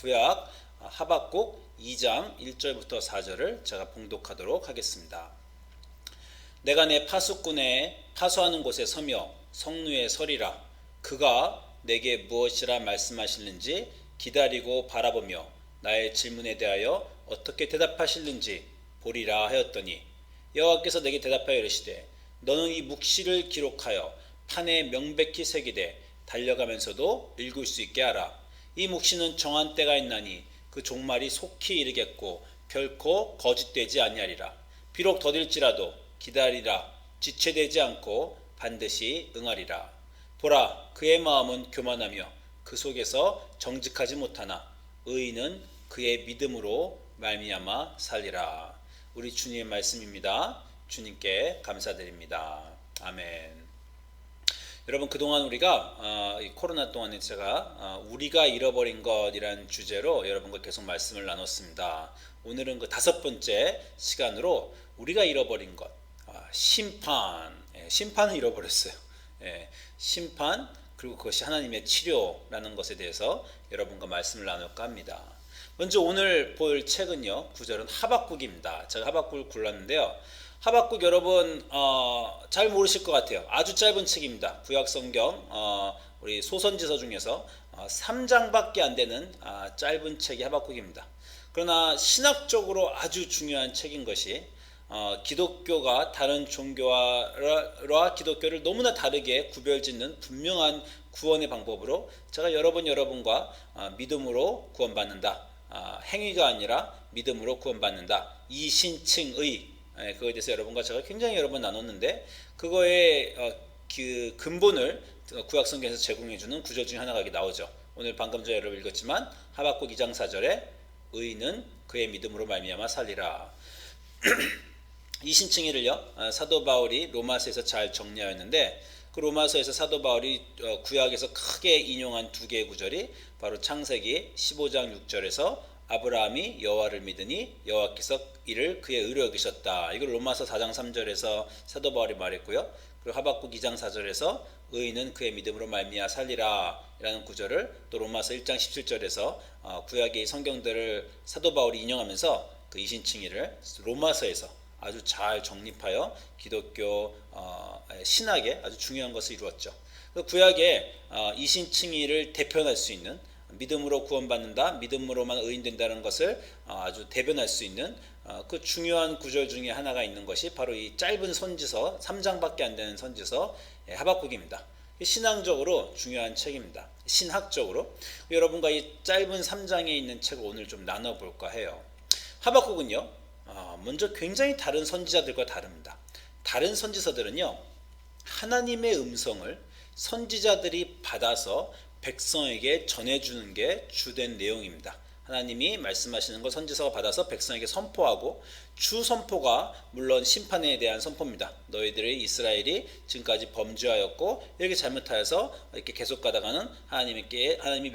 구약 하박국 2장 1절부터 4절을 제가 봉독하도록 하겠습니다. 내가 내 파수꾼에 파수하는 곳에 서며 성루에 서리라. 그가 내게 무엇이라 말씀하실는지 기다리고 바라보며 나의 질문에 대하여 어떻게 대답하실는지 보리라 하였더니 여호와께서 내게 대답하여 이르시되 너는 이 묵시를 기록하여 판에 명백히 새기되 달려가면서도 읽을 수 있게 하라. 이 묵시는 정한 때가 있나니 그 종말이 속히 이르겠고 결코 거짓되지 아니하리라. 비록 더딜지라도 기다리라. 지체되지 않고 반드시 응하리라. 보라, 그의 마음은 교만하며 그 속에서 정직하지 못하나 의인은 그의 믿음으로 말미암아 살리라. 우리 주님의 말씀입니다. 주님께 감사드립니다. 아멘. 여러분, 그동안 우리가 이 코로나 동안에 제가 우리가 잃어버린 것이라는 주제로 여러분과 계속 말씀을 나눴습니다. 오늘은 그 5번째 시간으로 우리가 잃어버린 것, 심판을 잃어버렸어요. 심판, 그리고 그것이 하나님의 치료라는 것에 대해서 여러분과 말씀을 나눌까 합니다. 먼저 오늘 볼 책은요, 구절은 하박국입니다. 제가 하박국을 골랐는데요. 하박국 여러분 잘 모르실 것 같아요. 아주 짧은 책입니다. 구약 성경 우리 소선지서 중에서 3장밖에 안 되는 짧은 책이 하박국입니다. 그러나 신학적으로 아주 중요한 책인 것이 기독교가 다른 종교와 기독교를 너무나 다르게 구별짓는 분명한 구원의 방법으로 제가 여러분과 믿음으로 구원받는다, 행위가 아니라 믿음으로 구원받는다, 이신칭의, 그거에 대해서 여러분과 제가 굉장히 여러 번 나눴는데, 그거의 그 근본을 구약 성경에서 제공해주는 구절 중에 하나가 여기 나오죠. 오늘 방금 전에 여러분 읽었지만 하박국 2장 4절에 의인은 그의 믿음으로 말미암아 살리라. 이 신칭의를요, 사도 바울이 로마서에서 잘 정리하였는데, 그 로마서에서 사도 바울이 구약에서 크게 인용한 2개의 구절이 바로 창세기 15장 6절에서 아브라함이 여호와를 믿으니 여호와께서 이를 그의 의로 여기셨다. 이걸 로마서 4장 3절에서 사도 바울이 말했고요. 그리고 하박국 2장 4절에서 의인은 그의 믿음으로 말미암아 살리라 라는 구절을 또 로마서 1장 17절에서 구약의 성경들을 사도 바울이 인용하면서 그 이신칭의를 로마서에서 아주 잘 정립하여 기독교 신학에 아주 중요한 것을 이루었죠. 구약의 이신칭의를 대표할 수 있는, 믿음으로 구원받는다, 믿음으로만 의인 된다는 것을 아주 대변할 수 있는 그 중요한 구절 중에 하나가 있는 것이 바로 이 짧은 선지서, 3장밖에 안 되는 선지서 하박국입니다. 신앙적으로 중요한 책입니다. 신학적으로. 여러분과 이 짧은 3장에 있는 책을 오늘 좀 나눠볼까 해요. 하박국은요, 먼저 굉장히 다른 선지자들과 다릅니다. 다른 선지서들은요, 하나님의 음성을 선지자들이 받아서 백성에게 전해주는 게 주된 내용입니다. 하나님이 말씀하시는 걸 선지서가 받아서 백성에게 선포하고, 주 선포가 물론 심판에 대한 선포입니다. 너희들이 이스라엘이 지금까지 범죄하였고 이렇게 잘못하여서 이렇게 계속 가다가는 하나님이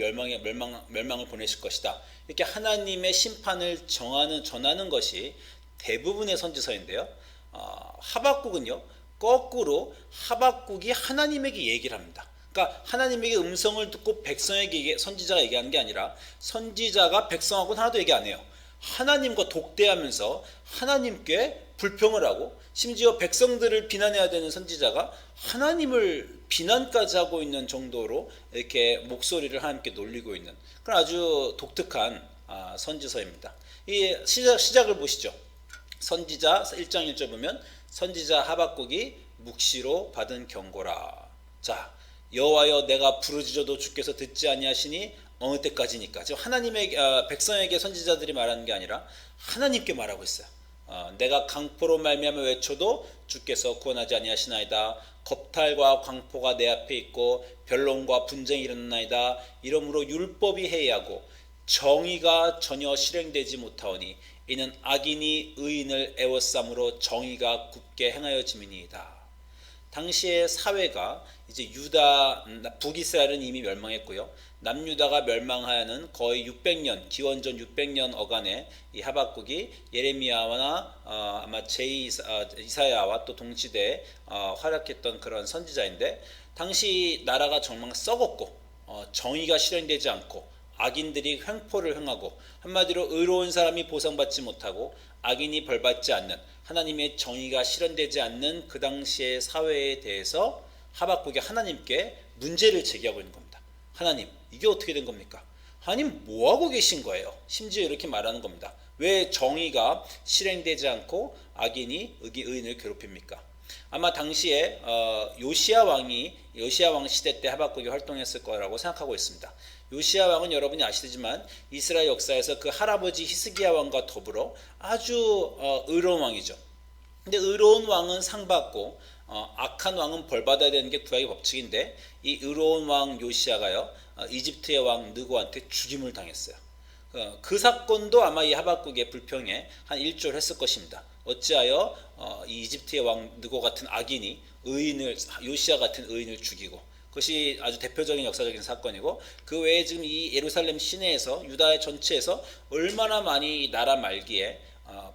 멸망을 보내실 것이다. 이렇게 하나님의 심판을 전하는 것이 대부분의 선지서인데요. 하박국은요, 거꾸로 하박국이 하나님에게 얘기를 합니다. 그러니까 하나님에게 음성을 듣고 백성에게 선지자가 얘기하는 게 아니라 선지자가 백성하고는 하나도 얘기 안 해요. 하나님과 독대하면서 하나님께 불평을 하고, 심지어 백성들을 비난해야 되는 선지자가 하나님을 비난까지 하고 있는 정도로 이렇게 목소리를 하나님께 놀리고 있는 그런 아주 독특한 선지서입니다. 이 시작을 보시죠. 선지자 1장 1절 보면 선지자 하박국이 묵시로 받은 경고라. 자, 여호와여 내가 부르짖어도 주께서 듣지 아니하시니 어느 때까지니까. 지금 하나님의 백성에게 선지자들이 말하는 게 아니라 하나님께 말하고 있어요. 내가 강포로 말미암아 외쳐도 주께서 구원하지 아니하시나이다. 겁탈과 광포가 내 앞에 있고 변론과 분쟁이 일어나나이다. 이러므로 율법이 해이하고 정의가 전혀 실행되지 못하오니 이는 악인이 의인을 애워싸므로 정의가 굳게 행하여짐이니이다. 당시의 사회가 이제 북이스라엘은 이미 멸망했고요. 남유다가 멸망하여는 거의 600년, 기원전 600년 어간에 이 하박국이 예레미야나 아마 이사야와 또 동시대에 활약했던 그런 선지자인데, 당시 나라가 정말 썩었고 정의가 실현되지 않고 악인들이 횡포를 행하고 한마디로 의로운 사람이 보상받지 못하고 악인이 벌받지 않는 하나님의 정의가 실현되지 않는 그 당시의 사회에 대해서 하박국이 하나님께 문제를 제기하고 있는 겁니다. 하나님, 이게 어떻게 된 겁니까? 하나님 뭐하고 계신 거예요? 심지어 이렇게 말하는 겁니다. 왜 정의가 실행되지 않고 악인이 의인을 괴롭힙니까? 아마 당시에 요시야 왕 시대 때 하박국이 활동했을 거라고 생각하고 있습니다. 요시야 왕은 여러분이 아시지만 이스라엘 역사에서 그 할아버지 히스기야 왕과 더불어 아주 의로운 왕이죠. 근데 의로운 왕은 상 받고 악한 왕은 벌 받아야 되는 게 구약의 법칙인데 이 의로운 왕 요시야가요 이집트의 왕 느고한테 죽임을 당했어요. 그 사건도 아마 이 하박국의 불평에 한 일조를 했을 것입니다. 어찌하여 이 이집트의 왕 느고 같은 악인이 요시야 같은 의인을 죽이고, 그것이 아주 대표적인 역사적인 사건이고, 그 외에 지금 이 예루살렘 시내에서 유다 전체에서 얼마나 많이 나라 말기에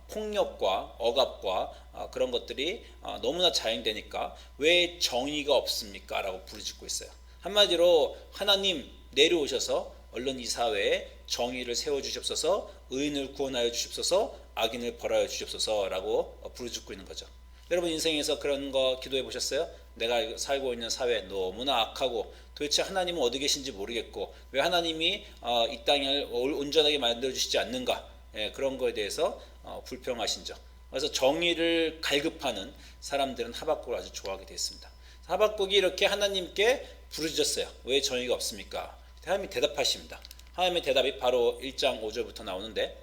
폭력과 억압과 그런 것들이 너무나 자행되니까 왜 정의가 없습니까? 라고 부르짖고 있어요. 한마디로 하나님 내려오셔서 얼른 이 사회에 정의를 세워주시옵소서, 의인을 구원하여 주시옵소서, 악인을 벌하여 주시옵소서 라고 부르짖고 있는 거죠. 여러분 인생에서 그런 거 기도해 보셨어요? 내가 살고 있는 사회 너무나 악하고 도대체 하나님은 어디 계신지 모르겠고 왜 하나님이 이 땅을 온전하게 만들어주시지 않는가, 그런 거에 대해서 불평하신 적. 그래서 정의를 갈급하는 사람들은 하박국을 아주 좋아하게 됐습니다. 하박국이 이렇게 하나님께 부르짖었어요. 왜 정의가 없습니까? 하나님이 대답하십니다. 하나님의 대답이 바로 1장 5절부터 나오는데,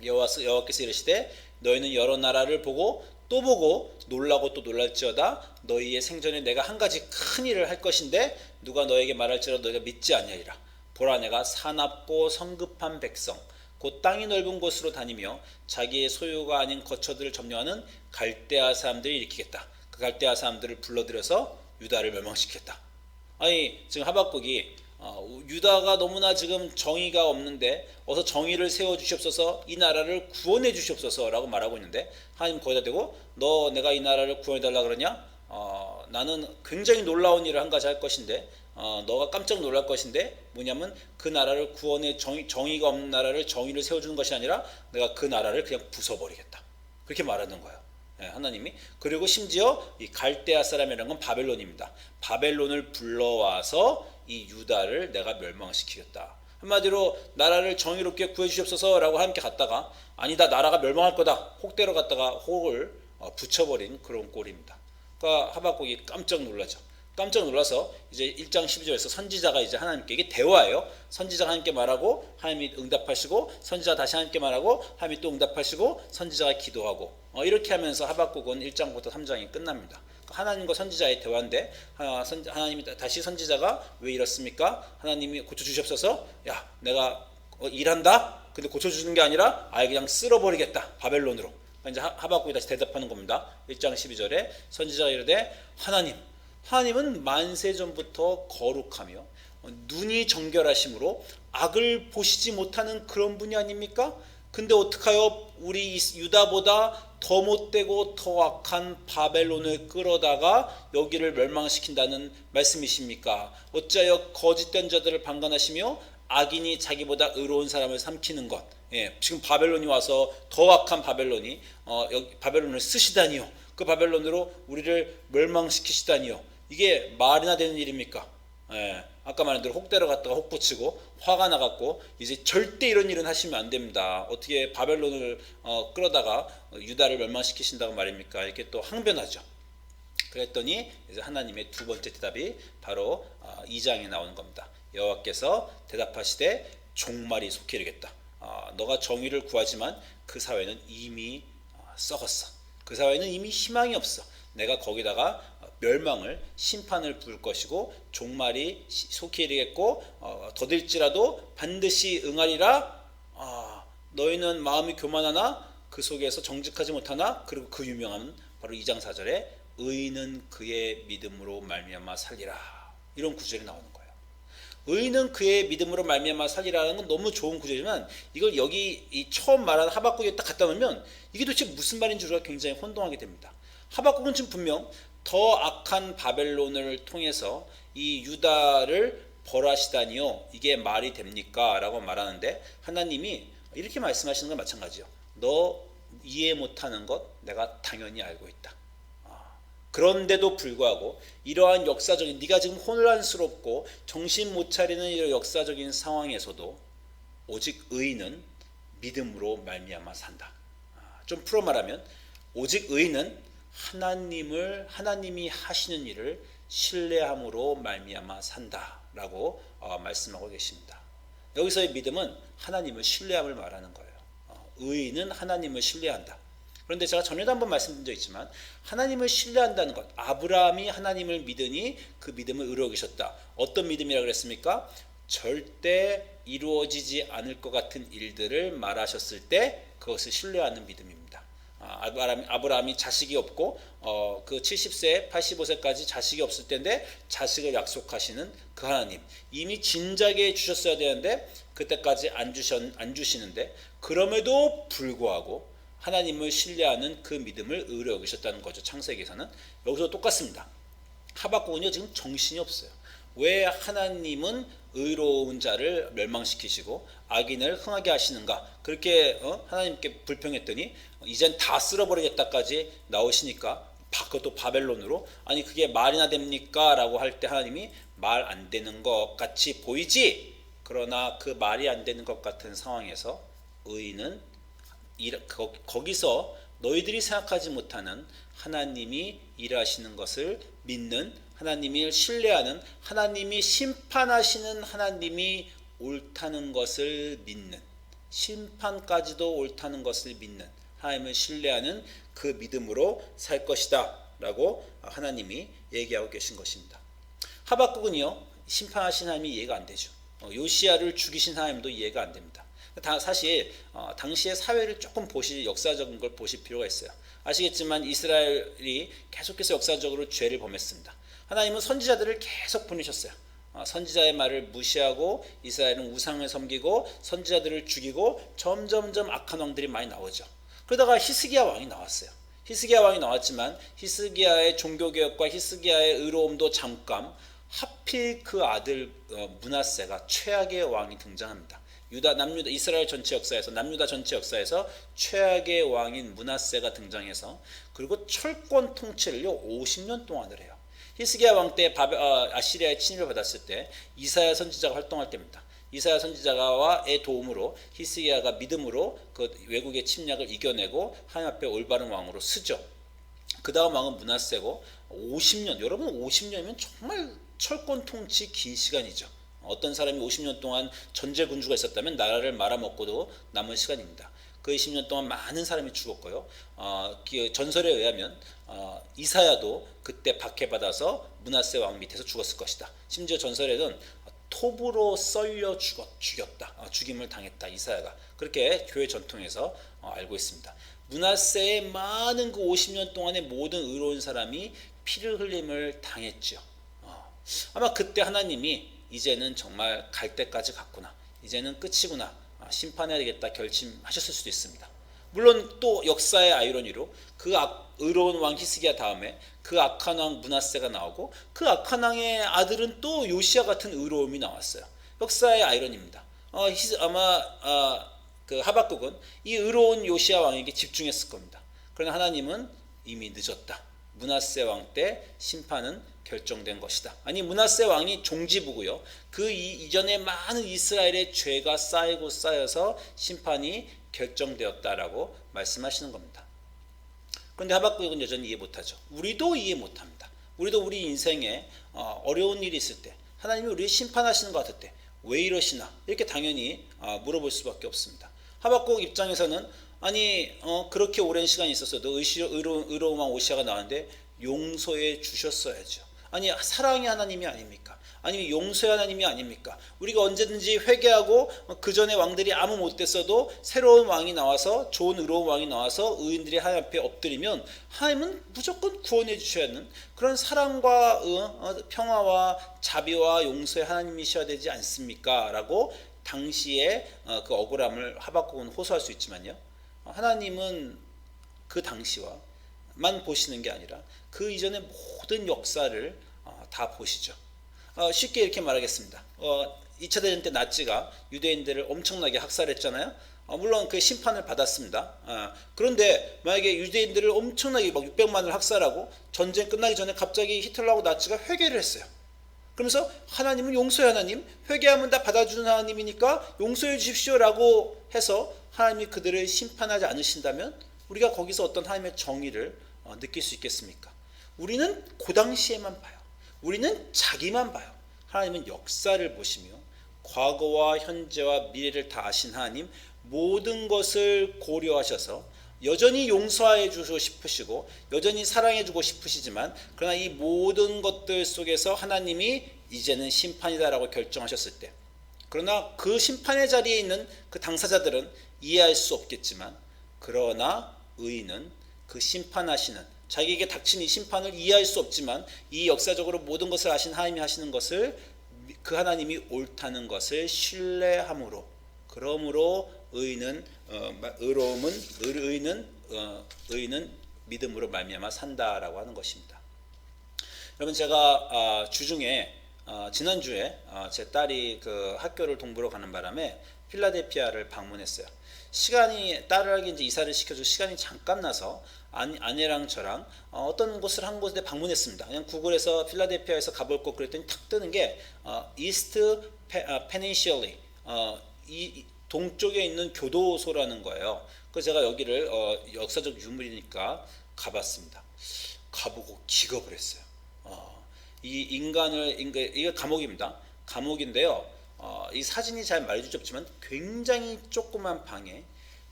여호와께서 이르시되 너희는 여러 나라를 보고 또 보고 놀라고 또 놀랄지어다. 너희의 생전에 내가 한 가지 큰 일을 할 것인데 누가 너에게 말할지라도 너희가 믿지 아니하리라. 보라, 내가 사납고 성급한 백성 곧 땅이 넓은 곳으로 다니며 자기의 소유가 아닌 거처들을 점령하는 갈대아 사람들을 일으키겠다. 그 갈대아 사람들을 불러들여서 유다를 멸망시키겠다. 아니 지금 하박국이 유다가 너무나 지금 정의가 없는데 어서 정의를 세워주시옵소서, 이 나라를 구원해 주시옵소서 라고 말하고 있는데, 하나님 거기다 대고 너 내가 이 나라를 구원해 달라 그러냐? 나는 굉장히 놀라운 일을 한 가지 할 것인데 너가 깜짝 놀랄 것인데 뭐냐면 그 나라를 구원해 정의가 없는 나라를 정의를 세워주는 것이 아니라 내가 그 나라를 그냥 부숴버리겠다. 그렇게 말하는 거예요. 하나님이. 그리고 심지어 이 갈대아 사람이라는 건 바벨론입니다. 바벨론을 불러와서 이 유다를 내가 멸망시키겠다. 한마디로 나라를 정의롭게 구해주시옵소서 라고 하나님께 갔다가 아니다, 나라가 멸망할 거다, 혹대로 갔다가 혹을 붙여버린 그런 꼴입니다. 그러니까 하박국이 깜짝 놀라죠. 깜짝 놀라서 이제 1장 12절에서 선지자가 이제 하나님께 대화해요. 선지자가 하나님께 말하고 하나님이 응답하시고, 선지자가 다시 하나님께 말하고 하나님이 또 응답하시고, 선지자가 기도하고, 이렇게 하면서 하박국은 1장부터 3장이 끝납니다. 하나님과 선지자의 대화인데 하나님이 다시 선지자가 왜 이렇습니까? 하나님이 고쳐주시옵소서. 야, 내가 일한다? 근데 고쳐주는 게 아니라 아예 그냥 쓸어버리겠다, 바벨론으로. 이제 하박국이 다시 대답하는 겁니다. 1장 12절에 선지자가 이르되 하나님은 만세 전부터 거룩하며 눈이 정결하심으로 악을 보시지 못하는 그런 분이 아닙니까? 근데 어떡하여 우리 유다보다 더 못되고 더 악한 바벨론을 끌어다가 여기를 멸망시킨다는 말씀이십니까? 어찌하여 거짓된 자들을 방관하시며 악인이 자기보다 의로운 사람을 삼키는 것. 지금 바벨론이 와서 더 악한 바벨론이 여기 바벨론을 쓰시다니요, 그 바벨론으로 우리를 멸망시키시다니요. 이게 말이나 되는 일입니까? 아까 말한 대로 혹대로 갔다가 혹 붙이고 화가 나갖고 이제 절대 이런 일은 하시면 안 됩니다. 어떻게 바벨론을 끌어다가 유다를 멸망시키신다고 말입니까? 이렇게 또 항변하죠. 그랬더니 이제 하나님의 두 번째 대답이 바로 2장에 나오는 겁니다. 여호와께서 대답하시되 종말이 속히 이르겠다. 너가 정의를 구하지만 그 사회는 이미 썩었어. 그 사회는 이미 희망이 없어. 내가 거기다가 멸망을, 심판을 부을 것이고 종말이 속히 이르겠고 더딜지라도 반드시 응하리라. 너희는 마음이 교만하나 그 속에서 정직하지 못하나. 그리고 그 유명한 바로 2장 4절에 의인은 그의 믿음으로 말미암아 살리라, 이런 구절이 나오는 거예요. 의인은 그의 믿음으로 말미암아 살리라는 건 너무 좋은 구절이지만 이걸 여기 이 처음 말한 하박국에 딱 갖다 놓으면 이게 도대체 무슨 말인지 우리가 굉장히 혼동하게 됩니다. 하박국은 지금 분명 더 악한 바벨론을 통해서 이 유다를 벌하시다니요 이게 말이 됩니까? 라고 말하는데 하나님이 이렇게 말씀하시는 건 마찬가지요. 너 이해 못하는 것 내가 당연히 알고 있다. 그런데도 불구하고 이러한 역사적인 네가 지금 혼란스럽고 정신 못 차리는 이런 역사적인 상황에서도 오직 의인은 믿음으로 말미암아 산다. 좀 풀어 말하면 오직 의인은 하나님이 하시는 일을 신뢰함으로 말미암아 산다라고 말씀하고 계십니다. 여기서의 믿음은 하나님을 신뢰함을 말하는 거예요. 의인은 하나님을 신뢰한다. 그런데 제가 전에도 한번 말씀드린 적 있지만 하나님을 신뢰한다는 것, 아브라함이 하나님을 믿으니 그 믿음을 이루어 계셨다. 어떤 믿음이라고 그랬습니까? 절대 이루어지지 않을 것 같은 일들을 말하셨을 때 그것을 신뢰하는 믿음입니다. 아브라함이 자식이 없고 그 70세, 85세까지 자식이 없을 때인데 자식을 약속하시는 그 하나님, 이미 진작에 주셨어야 되는데 그때까지 안 주시는데 그럼에도 불구하고 하나님을 신뢰하는 그 믿음을 의뢰하고 계셨다는 거죠. 창세기에서는. 여기서 똑같습니다. 하박국은요 지금 정신이 없어요. 왜 하나님은 의로운 자를 멸망시키시고 악인을 흥하게 하시는가? 그렇게 하나님께 불평했더니 이젠 다 쓸어버리겠다까지 나오시니까 그것도 바벨론으로, 아니 그게 말이나 됩니까? 라고 할 때 하나님이 말 안 되는 것 같이 보이지? 그러나 그 말이 안 되는 것 같은 상황에서 의인은 거기서 너희들이 생각하지 못하는 하나님이 일하시는 것을 믿는, 하나님을 신뢰하는, 하나님이 심판하시는 하나님이 옳다는 것을 믿는, 심판까지도 옳다는 것을 믿는, 하나님을 신뢰하는 그 믿음으로 살 것이다 라고 하나님이 얘기하고 계신 것입니다. 하박국은요 심판하신 하나님이 이해가 안 되죠. 요시야를 죽이신 하나님도 이해가 안 됩니다. 사실 당시의 사회를 조금 역사적인 걸 보실 필요가 있어요. 아시겠지만 이스라엘이 계속해서 역사적으로 죄를 범했습니다. 하나님은 선지자들을 계속 보내셨어요. 선지자의 말을 무시하고 이스라엘은 우상을 섬기고 선지자들을 죽이고 점점점 악한 왕들이 많이 나오죠. 그러다가 히스기야 왕이 나왔어요. 히스기야 왕이 나왔지만 히스기야의 종교개혁과 히스기야의 의로움도 잠깐, 하필 그 아들 므낫세가 최악의 왕이 등장합니다. 남유다 이스라엘 전체 역사에서, 남유다 전체 역사에서 최악의 왕인 므낫세가 등장해서 그리고 철권 통치를요 50년 동안을 해요. 히스기야 왕 때 아시리아의 침입을 받았을 때 이사야 선지자가 활동할 때입니다. 이사야 선지자와의 도움으로 히스기야가 믿음으로 그 외국의 침략을 이겨내고 하나님 앞에 올바른 왕으로 서죠. 그 다음 왕은 므낫세고 50년, 여러분 50년이면 정말 철권 통치 긴 시간이죠. 어떤 사람이 50년 동안 전제군주가 있었다면 나라를 말아먹고도 남은 시간입니다. 그 20년 동안 많은 사람이 죽었고요. 전설에 의하면 이사야도 그때 박해받아서 므낫세 왕 밑에서 죽었을 것이다. 심지어 전설에는 톱으로 썰려 죽였다. 죽임을 당했다. 이사야가. 그렇게 교회 전통에서 알고 있습니다. 므낫세의 많은 그 50년 동안의 모든 의로운 사람이 피를 흘림을 당했죠. 아마 그때 하나님이 이제는 정말 갈 때까지 갔구나, 이제는 끝이구나, 심판해야 되겠다 결심하셨을 수도 있습니다. 물론 또 역사의 아이러니로 그 의로운 왕 히스기야 다음에 그 악한 왕 므낫세가 나오고 그 악한 왕의 아들은 또 요시야 같은 의로움이 나왔어요. 역사의 아이러니입니다. 아마 그 하박국은 이 의로운 요시야 왕에게 집중했을 겁니다. 그러나 하나님은 이미 늦었다. 므낫세 왕 때 심판은 결정된 것이다. 아니 므낫세 왕이 종지부고요. 그 이전에 많은 이스라엘의 죄가 쌓여서 심판이 결정되었다라고 말씀하시는 겁니다. 그런데 하박국은 여전히 이해 못하죠. 우리도 이해 못합니다. 우리도 우리 인생에 어려운 일이 있을 때, 하나님이 우리를 심판하시는 것 같을 때 왜 이러시나 이렇게 당연히 물어볼 수밖에 없습니다. 하박국 입장에서는 아니 그렇게 오랜 시간이 있었어도 의로운 왕 오시아가 나왔는데 용서해 주셨어야죠. 아니 사랑의 하나님이 아닙니까? 아니면 용서의 하나님이 아닙니까? 우리가 언제든지 회개하고 그 전에 왕들이 아무 못됐어도 새로운 왕이 나와서, 좋은 의로운 왕이 나와서 의인들이 하나님 앞에 엎드리면 하나님은 무조건 구원해 주셔야 하는 그런 사랑과 평화와 자비와 용서의 하나님이셔야 되지 않습니까? 라고 당시에 그 억울함을 하박국은 호소할 수 있지만요, 하나님은 그 당시와만 보시는 게 아니라 그 이전의 모든 역사를 다 보시죠. 쉽게 이렇게 말하겠습니다. 2차 대전 때 나치가 유대인들을 엄청나게 학살했잖아요. 물론 그 심판을 받았습니다. 그런데 만약에 유대인들을 엄청나게 막 600만을 학살하고 전쟁 끝나기 전에 갑자기 히틀러하고 나치가 회개를 했어요. 그러면서 하나님은 용서의 하나님, 회개하면 다 받아주는 하나님이니까 용서해 주십시오라고 해서 하나님이 그들을 심판하지 않으신다면 우리가 거기서 어떤 하나님의 정의를 느낄 수 있겠습니까? 우리는 그 당시에만 봐요. 우리는 자기만 봐요. 하나님은 역사를 보시며 과거와 현재와 미래를 다 아신 하나님, 모든 것을 고려하셔서 여전히 용서해 주고 싶으시고 여전히 사랑해 주고 싶으시지만 그러나 이 모든 것들 속에서 하나님이 이제는 심판이다라고 결정하셨을 때, 그러나 그 심판의 자리에 있는 그 당사자들은 이해할 수 없겠지만 그러나 의인은 그 심판하시는, 자기에게 닥친 이 심판을 이해할 수 없지만 이 역사적으로 모든 것을 아신 하나님이 하시는 것을, 그 하나님이 옳다는 것을 신뢰함으로, 그러므로 의인은 의인은 믿음으로 말미암아 산다라고 하는 것입니다. 여러분, 제가 주중에 지난주에 제 딸이 그 학교를 동부로 가는 바람에 필라델피아를 방문했어요. 시간이, 딸에게 이제 이사를 시켜줄 시간이 잠깐 나서 아내랑 저랑 어떤 곳을 한 곳에 방문했습니다. 그냥 구글에서 필라델피아에서 가볼 것 그랬더니 탁 뜨는 게 이스트 페닌슐리, 이 동쪽에 있는 교도소라는 거예요. 그래서 제가 여기를 역사적 유물이니까 가봤습니다. 가보고 기겁을 했어요. 이게 감옥입니다. 감옥인데요. 이 사진이 잘 말해주지 없지만 굉장히 조그만 방에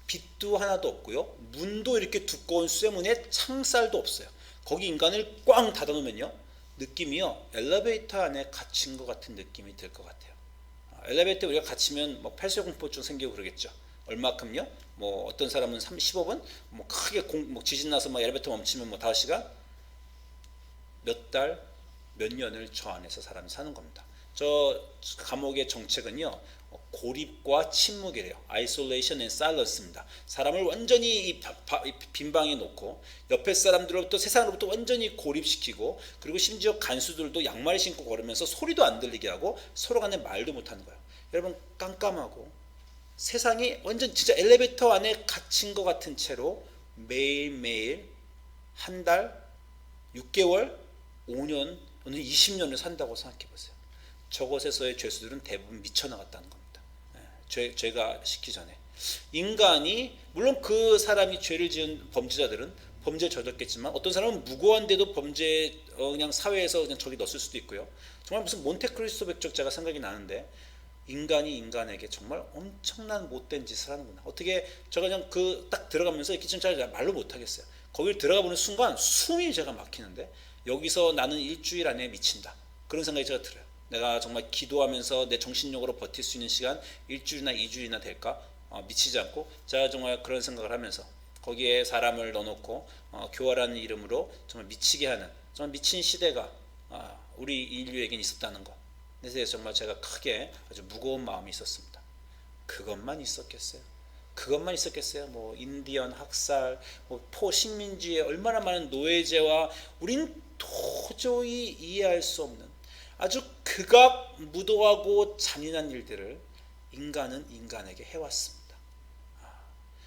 빛도 하나도 없고요. 문도 이렇게 두꺼운 쇠문에 창살도 없어요. 거기 인간을 꽝 닫아놓으면요, 느낌이요, 엘리베이터 안에 갇힌 것 같은 느낌이 들 것 같아요. 엘리베이터 우리가 갇히면 뭐 폐쇄공포증 생기고 그러겠죠. 얼마큼요? 뭐 어떤 사람은 15분, 뭐 크게 지진 나서 뭐 엘리베이터 멈추면 뭐 5시간, 몇 달, 몇 년을 저 안에서 사람이 사는 겁니다. 저 감옥의 정책은요, 고립과 침묵이래요. Isolation and Silence입니다. 사람을 완전히 이 빈 방에 놓고 옆에 사람들로부터, 세상으로부터 완전히 고립시키고, 그리고 심지어 간수들도 양말 신고 걸으면서 소리도 안 들리게 하고 서로 간에 말도 못하는 거예요. 여러분, 깜깜하고 세상이 완전 진짜 엘리베이터 안에 갇힌 것 같은 채로 매일매일 한 달, 6개월, 5년, 오늘 20년을 산다고 생각해 보세요. 저곳에서의 죄수들은 대부분 미쳐나갔다는 겁니다. 죄가 식기 전에. 인간이, 물론 그 사람이 죄를 지은 범죄자들은 범죄를 저질렀겠지만 어떤 사람은 무고한데도 범죄 그냥 사회에서 그냥 저기 넣었을 수도 있고요. 정말 무슨 몬테크리스토 백작자가 생각이 나는데, 인간이 인간에게 정말 엄청난 못된 짓을 하는구나. 어떻게 제가 그냥 그 딱 들어가면서 이렇게 진짜 말로 못하겠어요. 거길 들어가 보는 순간 숨이 제가 막히는데, 여기서 나는 일주일 안에 미친다, 그런 생각이 제가 들어요. 내가 정말 기도하면서 내 정신력으로 버틸 수 있는 시간 일주일이나 2주일이나 될까? 미치지 않고, 제가 정말 그런 생각을 하면서 거기에 사람을 넣어놓고 교화라는 이름으로 정말 미치게 하는, 정말 미친 시대가 우리 인류에겐 있었다는 것, 그래서 정말 제가 크게 아주 무거운 마음이 있었습니다. 그것만 있었겠어요? 그것만 있었겠어요? 뭐 인디언 학살, 뭐 포식민지의 얼마나 많은 노예제와 우린 도저히 이해할 수 없는 아주 극악무도하고 잔인한 일들을 인간은 인간에게 해왔습니다.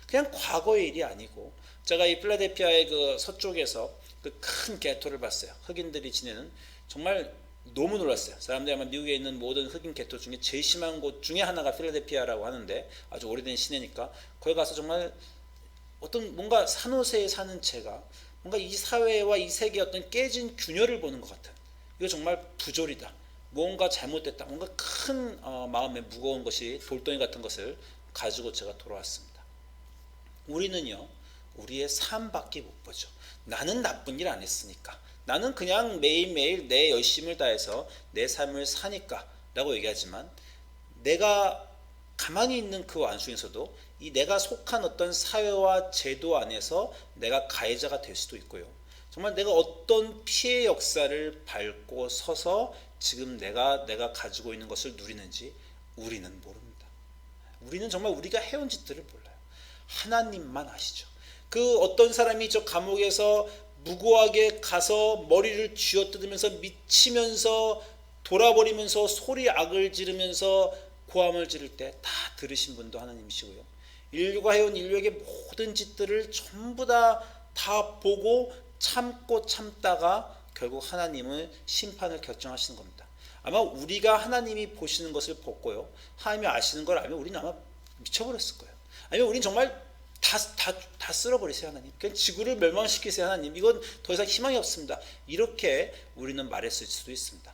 그냥 과거의 일이 아니고, 제가 이 필라델피아의 그 서쪽에서 그 큰 게토를 봤어요. 흑인들이 지내는, 정말 너무 놀랐어요. 사람들이 아마 미국에 있는 모든 흑인 게토 중에 제일 심한 곳 중에 하나가 필라델피아라고 하는데, 아주 오래된 시내니까 거기 가서 정말 어떤 뭔가 산호세에 사는 제가 뭔가 이 사회와 이 세계의 어떤 깨진 균열을 보는 것 같은, 이거 정말 부조리다, 뭔가 잘못됐다, 뭔가 큰 마음에 무거운 것이, 돌덩이 같은 것을 가지고 제가 돌아왔습니다. 우리는요, 우리의 삶밖에 못 보죠. 나는 나쁜 일 안 했으니까, 나는 그냥 매일매일 내 열심을 다해서 내 삶을 사니까 라고 얘기하지만, 내가 가만히 있는 그 완중에서도 이 내가 속한 어떤 사회와 제도 안에서 내가 가해자가 될 수도 있고요. 정말 내가 어떤 피해 역사를 밟고 서서 지금 내가 가지고 있는 것을 누리는지 우리는 모릅니다. 우리는 정말 우리가 해온 짓들을 몰라요. 하나님만 아시죠. 그 어떤 사람이 저 감옥에서 무고하게 가서 머리를 쥐어뜯으면서 미치면서 돌아버리면서 소리 악을 지르면서 고함을 지를 때 다 들으신 분도 하나님이시고요. 인류가 해온 인류에게 모든 짓들을 전부 다 보고 참고 참다가 결국 하나님은 심판을 결정하시는 겁니다. 아마 우리가 하나님이 보시는 것을 보고요, 하나님이 아시는 걸 알면 우리는 아마 미쳐버렸을 거예요. 아니면 우리는 정말 다 쓸어버리세요 하나님. 그냥 지구를 멸망시키세요 하나님. 이건 더 이상 희망이 없습니다. 이렇게 우리는 말했을 수도 있습니다.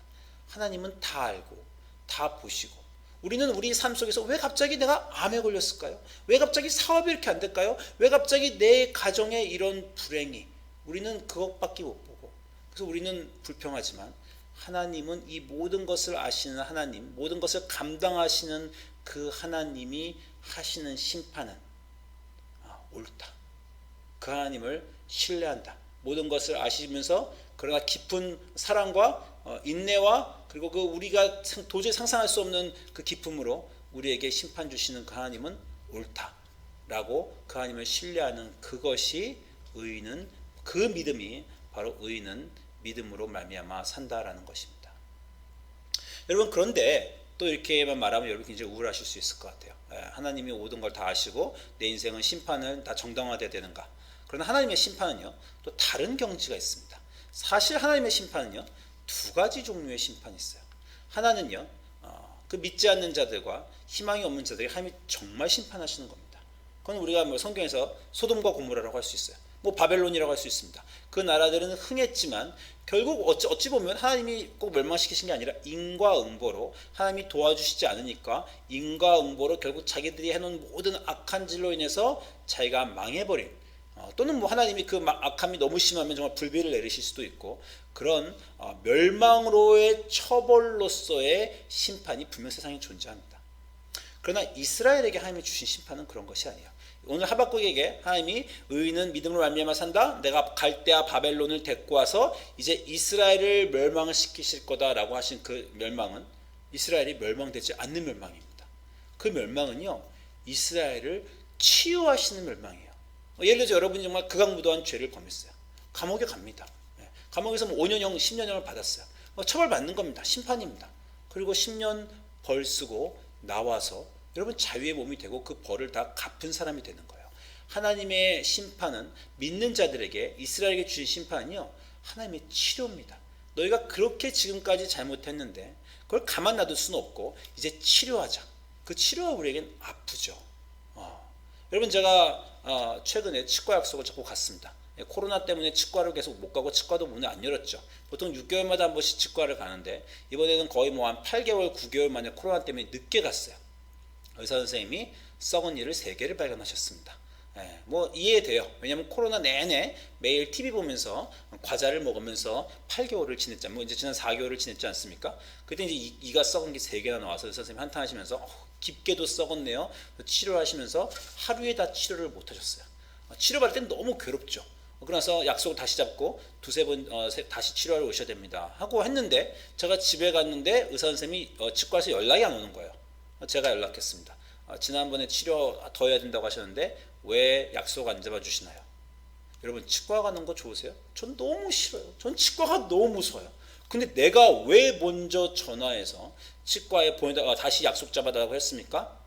하나님은 다 알고 다 보시고, 우리는 우리 삶 속에서 왜 갑자기 내가 암에 걸렸을까요? 왜 갑자기 사업이 이렇게 안 될까요? 왜 갑자기 내 가정에 이런 불행이, 우리는 그것밖에 못 보고, 그래서 우리는 불평하지만 하나님은 이 모든 것을 아시는 하나님, 모든 것을 감당하시는 그 하나님이 하시는 심판은 옳다. 그 하나님을 신뢰한다. 모든 것을 아시면서 그러나 깊은 사랑과 인내와 그리고 그 우리가 도저히 상상할 수 없는 그 기쁨으로 우리에게 심판 주시는 그 하나님은 옳다라고 그 하나님을 신뢰하는 그것이 의인은, 그 믿음이 바로 의인은 믿음으로 말미암아 산다라는 것입니다. 여러분, 그런데 또 이렇게만 말하면 여러분 굉장히 우울하실 수 있을 것 같아요. 하나님이 모든 걸 다 아시고 내 인생은 심판을 다 정당화돼야 되는가? 그러나 하나님의 심판은요, 또 다른 경지가 있습니다. 사실 하나님의 심판은요, 두 가지 종류의 심판이 있어요. 하나는요, 그 믿지 않는 자들과 희망이 없는 자들이 하나님이 정말 심판하시는 겁니다. 그건 우리가 뭐 성경에서 소돔과 고모라라고 할 수 있어요. 뭐 바벨론이라고 할 수 있습니다. 그 나라들은 흥했지만 결국 어찌 보면 하나님이 꼭 멸망시키신 게 아니라 인과응보로, 하나님이 도와주시지 않으니까 인과응보로 결국 자기들이 해놓은 모든 악한 질로 인해서 자기가 망해버린, 또는 뭐 하나님이 그 악함이 너무 심하면 정말 불비를 내리실 수도 있고, 그런 멸망으로의 처벌로서의 심판이 분명 세상에 존재합니다. 그러나 이스라엘에게 하나님이 주신 심판은 그런 것이 아니에요. 오늘 하박국에게 하나님이 의인은 믿음으로 말미암아 산다, 내가 갈대아 바벨론을 데리고 와서 이제 이스라엘을 멸망을 시키실 거다라고 하신 그 멸망은 이스라엘이 멸망되지 않는 멸망입니다. 그 멸망은요, 이스라엘을 치유하시는 멸망이에요. 예를 들어서 여러분이 정말 극악무도한 죄를 범했어요. 감옥에 갑니다. 감옥에서 뭐 5년형 10년형을 받았어요. 처벌받는 겁니다. 심판입니다. 그리고 10년 벌 쓰고 나와서 여러분 자유의 몸이 되고 그 벌을 다 갚은 사람이 되는 거예요. 하나님의 심판은 믿는 자들에게, 이스라엘에게 주신 심판은요, 하나님의 치료입니다. 너희가 그렇게 지금까지 잘못했는데 그걸 가만 놔둘 수는 없고 이제 치료하자. 그 치료가 우리에겐 아프죠. 여러분, 제가 최근에 치과 약속을 잡고 갔습니다. 코로나 때문에 치과를 계속 못 가고 치과도 문을 안 열었죠. 보통 6개월마다 한 번씩 치과를 가는데 이번에는 거의 뭐 한 8개월, 9개월 만에 코로나 때문에 늦게 갔어요. 의사 선생님이 썩은 이를 3개를 발견하셨습니다. 뭐 이해돼요. 왜냐하면 코로나 내내 매일 TV 보면서 과자를 먹으면서 8개월을 지냈잖아요. 뭐 이제 지난 4개월을 지냈지 않습니까? 그때 이제 이가 썩은 게 3개나 나와서 의사 선생님 한탄하시면서 깊게도 썩었네요. 치료를 하시면서 하루에 다 치료를 못 하셨어요. 치료받을 땐 너무 괴롭죠. 그래서 약속을 다시 잡고 두세 번 다시 치료하러 오셔야 됩니다 하고 했는데, 제가 집에 갔는데 의사 선생님이 치과에서 연락이 안 오는 거예요. 제가 연락했습니다. 지난번에 치료 더 해야 된다고 하셨는데 왜 약속 안 잡아주시나요? 여러분, 치과 가는 거 좋으세요? 전 너무 싫어요. 전 치과가 너무 무서워요. 근데 내가 왜 먼저 전화해서 치과에 보내다가 다시 약속 잡아달라고 했습니까?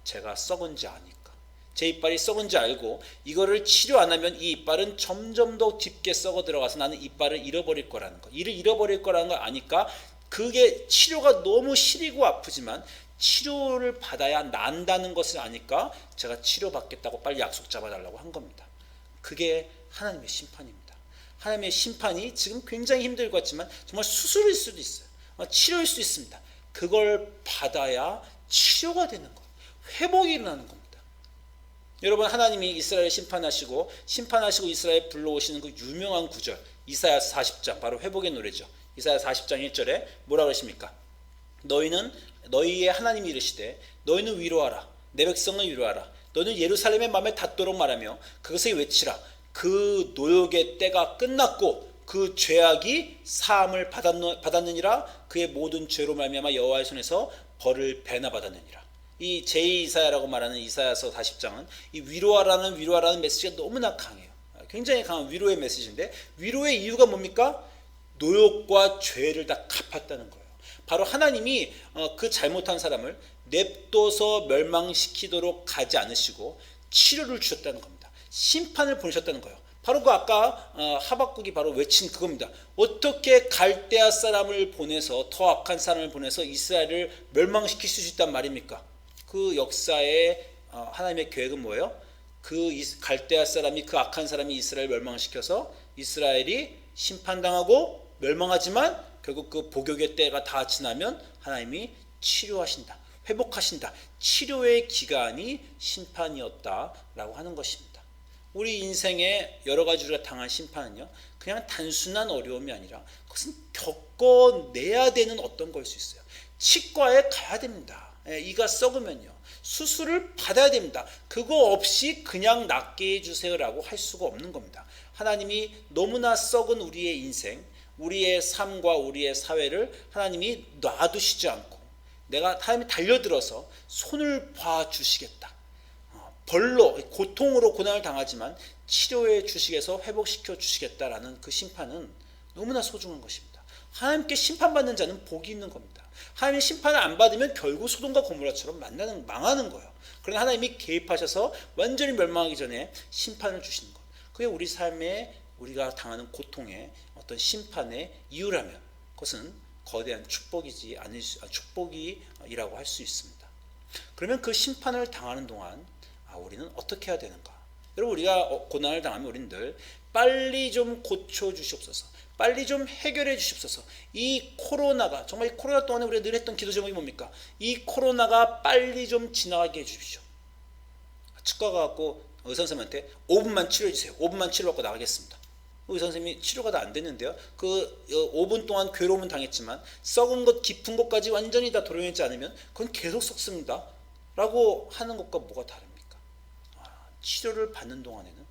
제가 썩은지 아니까. 제 이빨이 썩은지 알고 이거를 치료 안 하면 이 이빨은 점점 더 깊게 썩어 들어가서 나는 이빨을 잃어버릴 거라는 거, 이를 잃어버릴 거라는 걸 아니까, 그게 치료가 너무 시리고 아프지만 치료를 받아야 난다는 것을 아니까 제가 치료받겠다고 빨리 약속 잡아달라고 한 겁니다. 그게 하나님의 심판입니다. 하나님의 심판이 지금 굉장히 힘들 것 같지만 정말 수술일 수도 있어요. 치료일 수도 있습니다. 그걸 받아야 치료가 되는 거예요. 회복이 일어나는 겁니다. 여러분, 하나님이 이스라엘 심판하시고 이스라엘 불러오시는 그 유명한 구절, 이사야서 40장, 바로 회복의 노래죠. 이사야 40장 1절에 뭐라고 하십니까? 너희의 하나님이 이르시되 너희는 위로하라, 내 백성을 위로하라, 너는 예루살렘의 맘에 닿도록 말하며 그것을 외치라. 그 노역의 때가 끝났고 그 죄악이 사함을 받았느니라. 그의 모든 죄로 말미암아 여호와의 손에서 벌을 배나 받았느니라. 이 제2이사야라고 말하는 이사야서 40장은 이 위로하라는 메시지가 너무나 강해요. 굉장히 강한 위로의 메시지인데, 위로의 이유가 뭡니까? 노역과 죄를 다 갚았다는 거예요. 바로 하나님이 그 잘못한 사람을 냅둬서 멸망시키도록 가지 않으시고 치료를 주셨다는 겁니다. 심판을 보내셨다는 거예요. 바로 그 아까 하박국이 바로 외친 그겁니다. 어떻게 갈대아 사람을 보내서, 더 악한 사람을 보내서 이스라엘을 멸망시킬 수 있단 말입니까? 그 역사에 하나님의 계획은 뭐예요? 그 갈대아 사람이, 그 악한 사람이 이스라엘을 멸망시켜서 이스라엘이 심판당하고 멸망하지만 결국 그 복역의 때가 다 지나면 하나님이 치료하신다, 회복하신다. 치료의 기간이 심판이었다라고 하는 것입니다. 우리 인생에 여러 가지 우리가 당한 심판은요, 그냥 단순한 어려움이 아니라 그것은 겪어내야 되는 어떤 걸 수 있어요. 치과에 가야 됩니다. 이가 썩으면요, 수술을 받아야 됩니다. 그거 없이 그냥 낫게 해주세요라고 할 수가 없는 겁니다. 하나님이 너무나 썩은 우리의 인생, 우리의 삶과 우리의 사회를 하나님이 놔두시지 않고 하나님이 달려들어서 손을 봐주시겠다, 벌로 고통으로 고난을 당하지만 치료해 주시겠어 회복시켜 주시겠다라는 그 심판은 너무나 소중한 것입니다. 하나님께 심판받는 자는 복이 있는 겁니다. 하나님의 심판을 안 받으면 결국 소돔과 고모라처럼 망하는 거예요. 그러나 하나님이 개입하셔서 완전히 멸망하기 전에 심판을 주시는 것, 그게 우리 삶에 우리가 당하는 고통의 어떤 심판의 이유라면 그것은 거대한 축복이라고 할 수 있습니다. 그러면 그 심판을 당하는 동안 우리는 어떻게 해야 되는가? 여러분, 우리가 고난을 당하면 우리는 늘 빨리 좀 고쳐주시옵소서, 빨리 좀 해결해 주시옵소서. 이 코로나가, 정말 이 코로나 동안에 우리가 늘 했던 기도 제목이 뭡니까? 이 코로나가 빨리 좀 지나가게 해주십시오. 치과 가고 의사 선생님한테 5분만 치료해 주세요. 5분만 치료받고 나가겠습니다. 의사 선생님이 치료가 다 안 됐는데요, 그 5분 동안 괴로움은 당했지만 썩은 것, 깊은 것까지 완전히 다 도려내지 않으면 그건 계속 썩습니다 라고 하는 것과 뭐가 다릅니까? 치료를 받는 동안에는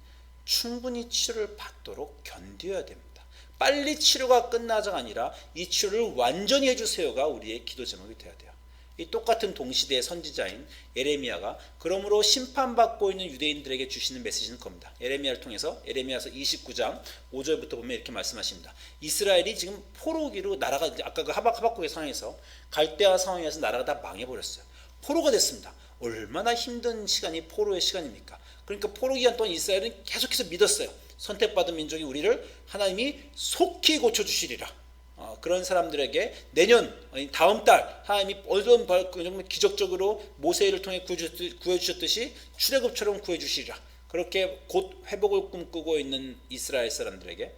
충분히 치료를 받도록 견뎌야 됩니다. 빨리 치료가 끝나자가 아니라 이 치료를 완전히 해주세요가 우리의 기도 제목이 되어야 돼요. 이 똑같은 동시대의 선지자인 예레미야가 그러므로 심판받고 있는 유대인들에게 주시는 메시지는 겁니다. 예레미야를 통해서 예레미야서 29장 5절부터 보면 이렇게 말씀하십니다. 이스라엘이 지금 포로기로 나라가, 아까 그 하박국의 상황에서 갈대아 상황에서 나라가 다 망해버렸어요. 포로가 됐습니다. 얼마나 힘든 시간이 포로의 시간입니까? 그러니까 포로 기간 동안 이스라엘은 계속해서 믿었어요. 선택받은 민족이 우리를 하나님이 속히 고쳐주시리라. 그런 사람들에게 내년, 다음 달 하나님이 어떤 기적적으로 모세를 통해 구해주셨듯이 출애굽처럼 구해주시리라. 그렇게 곧 회복을 꿈꾸고 있는 이스라엘 사람들에게,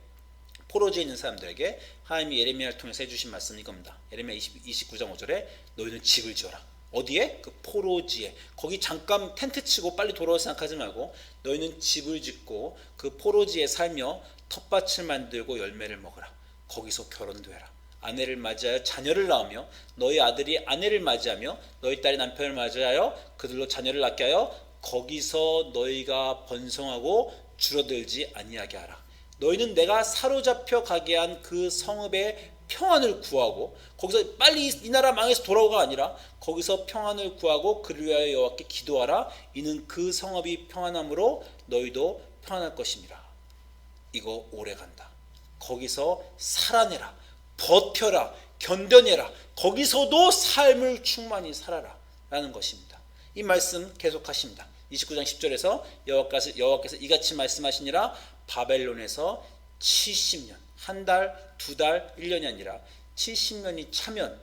포로지에 있는 사람들에게 하나님이 예레미야를 통해서 해주신 말씀이 이겁니다. 예레미야 29장 5절에 너희는 집을 지어라. 어디에? 그 포로지에. 거기 잠깐 텐트 치고 빨리 돌아올 생각하지 말고 너희는 집을 짓고 그 포로지에 살며 텃밭을 만들고 열매를 먹으라. 거기서 결혼도 해라. 아내를 맞이하여 자녀를 낳으며 너희 아들이 아내를 맞이하며 너희 딸이 남편을 맞이하여 그들로 자녀를 낳게 하여 거기서 너희가 번성하고 줄어들지 아니하게 하라. 너희는 내가 사로잡혀 가게 한 그 성읍의 평안을 구하고, 거기서 빨리 이 나라 망해서 돌아오가 아니라 거기서 평안을 구하고 그를 위하여 여호와께 기도하라. 이는 그 성읍이 평안함으로 너희도 평안할 것임이라. 이거 오래간다. 거기서 살아내라, 버텨라, 견뎌내라. 거기서도 삶을 충만히 살아라 라는 것입니다. 이 말씀 계속하십니다. 29장 10절에서 여호와께서 이같이 말씀하시니라. 바벨론에서 70년, 한 달, 두 달, 1년이 아니라 70년이 차면,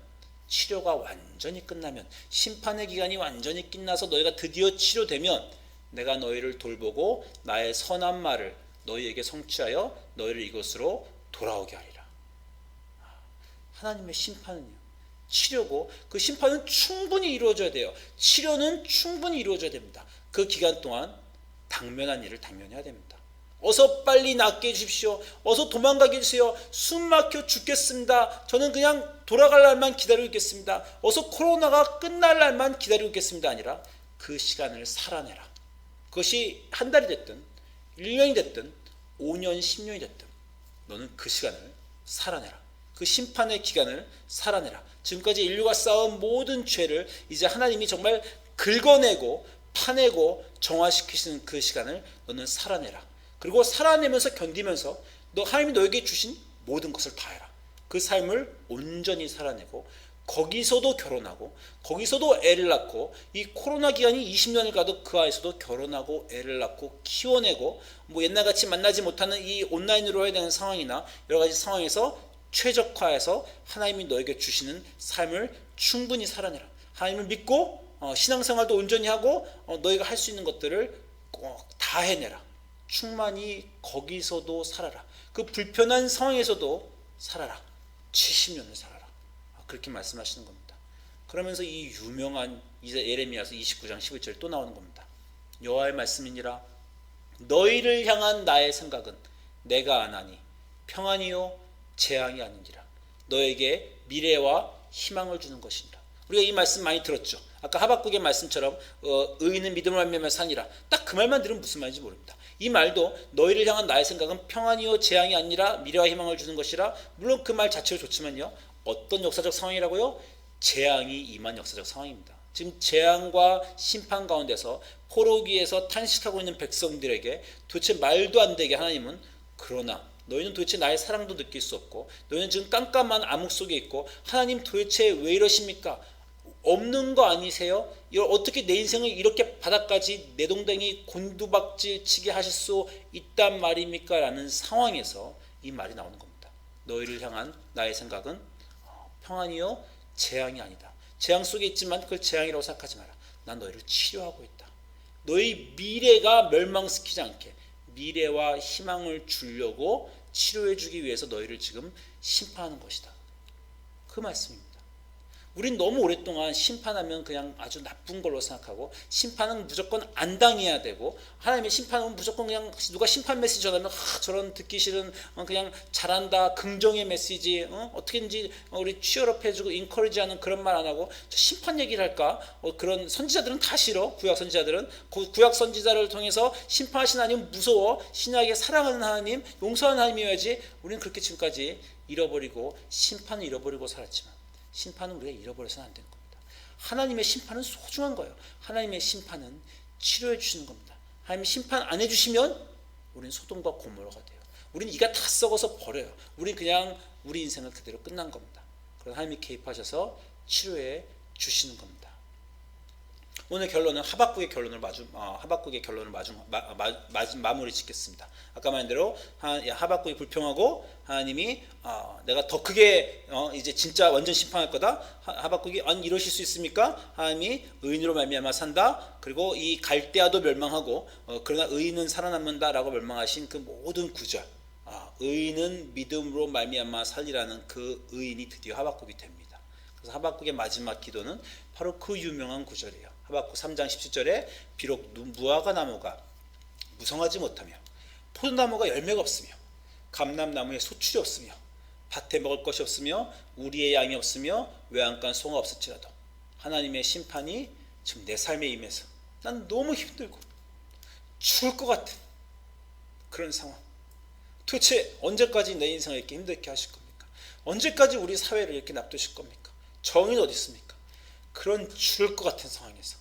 치료가 완전히 끝나면, 심판의 기간이 완전히 끝나서 너희가 드디어 치료되면 내가 너희를 돌보고 나의 선한 말을 너희에게 성취하여 너희를 이곳으로 돌아오게 하리라. 하나님의 심판은요, 치료고 그 심판은 충분히 이루어져야 돼요. 치료는 충분히 이루어져야 됩니다. 그 기간 동안 당면한 일을 당면해야 됩니다. 어서 빨리 낫게 해주십시오. 어서 도망가게 해주세요. 숨 막혀 죽겠습니다. 저는 그냥 돌아갈 날만 기다리고 있겠습니다. 어서 코로나가 끝날 날만 기다리고 있겠습니다. 아니라 그 시간을 살아내라. 그것이 한 달이 됐든 1년이 됐든 5년 10년이 됐든 너는 그 시간을 살아내라. 그 심판의 기간을 살아내라. 지금까지 인류가 쌓은 모든 죄를 이제 하나님이 정말 긁어내고 파내고 정화시키시는 그 시간을 너는 살아내라. 그리고 살아내면서 견디면서 하나님이 너에게 주신 모든 것을 다해라. 그 삶을 온전히 살아내고 거기서도 결혼하고 거기서도 애를 낳고 이 코로나 기간이 20년을 가도 그 안에서도 결혼하고 애를 낳고 키워내고 뭐 옛날같이 만나지 못하는 이 온라인으로 해야 되는 상황이나 여러 가지 상황에서 최적화해서 하나님이 너에게 주시는 삶을 충분히 살아내라. 하나님을 믿고 신앙생활도 온전히 하고 너희가 할 수 있는 것들을 꼭 다 해내라. 충만히 거기서도 살아라. 그 불편한 상황에서도 살아라. 70년을 살아라. 그렇게 말씀하시는 겁니다. 그러면서 이 유명한 예레미야서 29장 11절 또 나오는 겁니다. 여호와의 말씀이니라 너희를 향한 나의 생각은 내가 아나니 평안이요 재앙이 아니니라. 너에게 미래와 희망을 주는 것이니라. 우리가 이 말씀 많이 들었죠. 아까 하박국의 말씀처럼 의인은 믿음으로 말미암아 사니라. 딱 그 말만 들으면 무슨 말인지 모릅니다. 이 말도 너희를 향한 나의 생각은 평안이요 재앙이 아니라 미래와 희망을 주는 것이라. 물론 그 말 자체가 좋지만요. 어떤 역사적 상황이라고요? 재앙이 임한 역사적 상황입니다. 지금 재앙과 심판 가운데서 포로기에서 탄식하고 있는 백성들에게 도대체 말도 안 되게 하나님은 그러나 너희는 도대체 나의 사랑도 느낄 수 없고 너희는 지금 깜깜한 암흑 속에 있고 하나님 도대체 왜 이러십니까? 없는 거 아니세요? 어떻게 내 인생을 이렇게 바닥까지 내동댕이 곤두박질 치게 하실 수 있단 말입니까? 라는 상황에서 이 말이 나오는 겁니다. 너희를 향한 나의 생각은 평안이요 재앙이 아니다. 재앙 속에 있지만 그걸 재앙이라고 생각하지 마라. 난 너희를 치료하고 있다. 너희 미래가 멸망시키지 않게 미래와 희망을 주려고 치료해 주기 위해서 너희를 지금 심판하는 것이다. 그 말씀입니다. 우린 너무 오랫동안 심판하면 그냥 아주 나쁜 걸로 생각하고 심판은 무조건 안 당해야 되고 하나님의 심판은 무조건 그냥 누가 심판 메시지 전하면 저런 듣기 싫은 그냥 잘한다 긍정의 메시지 어떻게든지 우리 취업업 해주고 인커리지하는 그런 말 안 하고 심판 얘기를 할까? 그런 선지자들은 다 싫어. 구약 선지자들은 구약 선지자를 통해서 심판하신 하나님 무서워. 신약에 사랑하는 하나님 용서하는 하나님이어야지. 우리는 그렇게 지금까지 잃어버리고 심판을 잃어버리고 살았지만 심판은 우리가 잃어버려서는 안 되는 겁니다. 하나님의 심판은 소중한 거예요. 하나님의 심판은 치료해 주시는 겁니다. 하나님 심판 안 해주시면 우리는 소돔과 고모라가 돼요. 우리는 이가 다 썩어서 버려요. 우리는 그냥 우리 인생은 그대로 끝난 겁니다. 그래서 하나님이 개입하셔서 치료해 주시는 겁니다. 오늘 결론은 하박국의 결론을 마무리 짓겠습니다. 아까 말한 대로 하박국이 불평하고 하나님이 내가 더 크게 이제 진짜 완전 심판할 거다. 하박국이 아니 이러실 수 있습니까? 하나님이 의인으로 말미암아 산다. 그리고 이 갈대아도 멸망하고 그러나 의인은 살아남는다라고 멸망하신 그 모든 구절. 의인은 믿음으로 말미암아 살리라는 그 의인이 드디어 하박국이 됩니다. 그래서 하박국의 마지막 기도는 바로 그 유명한 구절이에요. 하박국 3장 17절에 비록 무화과 나무가 무성하지 못하며 포도나무가 열매가 없으며 감람나무에 소출이 없으며 밭에 먹을 것이 없으며 우리의 양이 없으며 외양간 소가 없을지라도 하나님의 심판이 지금 내 삶에 임해서 난 너무 힘들고 죽을 것 같은 그런 상황. 도대체 언제까지 내 인생을 이렇게 힘들게 하실 겁니까? 언제까지 우리 사회를 이렇게 놔두실 겁니까? 정의는 어디 있습니까? 그런 죽을 것 같은 상황에서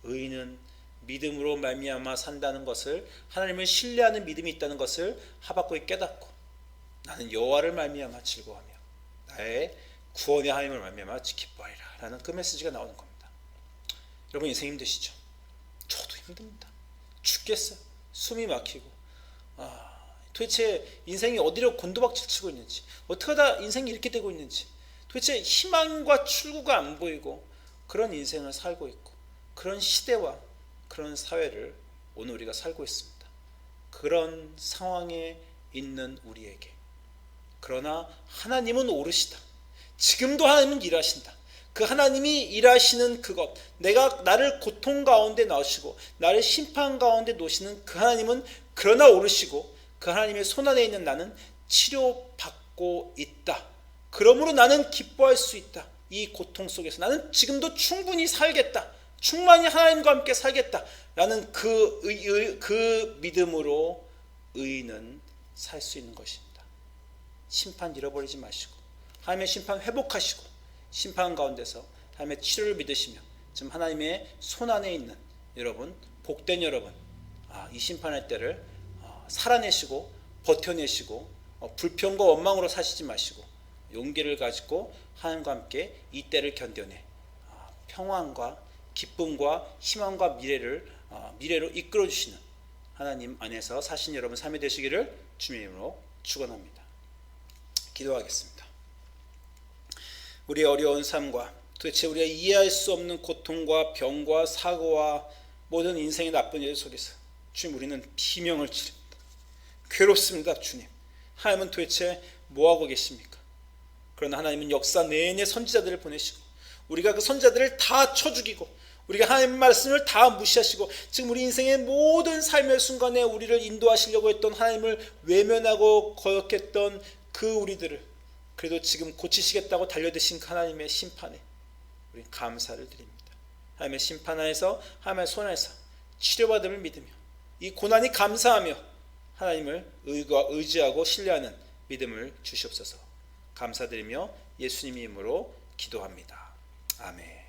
의인은 믿음으로 말미암아 산다는 것을 하나님을 신뢰하는 믿음이 있다는 것을 하박국이 깨닫고 나는 여호와를 말미암아 즐거워하며 나의 구원의 하나님을 말미암아 기뻐하리라 라는 그 메시지가 나오는 겁니다. 여러분 인생 힘드시죠? 저도 힘듭니다. 죽겠어요. 숨이 막히고 도대체 인생이 어디로 곤두박질 치고 있는지 어떻게 하다 인생이 이렇게 되고 있는지 도대체 희망과 출구가 안 보이고 그런 인생을 살고 있고 그런 시대와 그런 사회를 오늘 우리가 살고 있습니다. 그런 상황에 있는 우리에게 그러나 하나님은 오르시다. 지금도 하나님은 일하신다. 그 하나님이 일하시는 그것 나를 고통 가운데 넣으시고 나를 심판 가운데 놓으시는 그 하나님은 그러나 오르시고 그 하나님의 손안에 있는 나는 치료받고 있다. 그러므로 나는 기뻐할 수 있다. 이 고통 속에서 나는 지금도 충분히 살겠다. 충만히 하나님과 함께 살겠다라는 그 믿음으로 의인은 살 수 있는 것입니다. 심판 잃어버리지 마시고 하나님의 심판 회복하시고 심판 가운데서 하나님의 치료를 믿으시며 지금 하나님의 손 안에 있는 여러분 복된 여러분 이 심판의 때를 살아내시고 버텨내시고 불평과 원망으로 사시지 마시고 용기를 가지고 하나님과 함께 이 때를 견뎌내 평안과 기쁨과 희망과 미래로 이끌어 주시는 하나님 안에서 사신 여러분 삶이 되시기를 주님의 이름으로 축원합니다. 기도하겠습니다. 우리의 어려운 삶과 도대체 우리가 이해할 수 없는 고통과 병과 사고와 모든 인생의 나쁜 일 속에서 주님 우리는 비명을 지릅니다. 괴롭습니다. 주님, 하나님은 도대체 뭐하고 계십니까? 그러나 하나님은 역사 내내 선지자들을 보내시고 우리가 그 선지자들을 다 쳐 죽이고 우리가 하나님의 말씀을 다 무시하시고 지금 우리 인생의 모든 삶의 순간에 우리를 인도하시려고 했던 하나님을 외면하고 거역했던 그 우리들을 그래도 지금 고치시겠다고 달려드신 하나님의 심판에 우리 감사를 드립니다. 하나님의 심판 하에서 하나님의 손에서 치료받음을 믿으며 이 고난이 감사하며 하나님을 의지하고 신뢰하는 믿음을 주시옵소서. 감사드리며 예수님 이름으로 기도합니다. 아멘.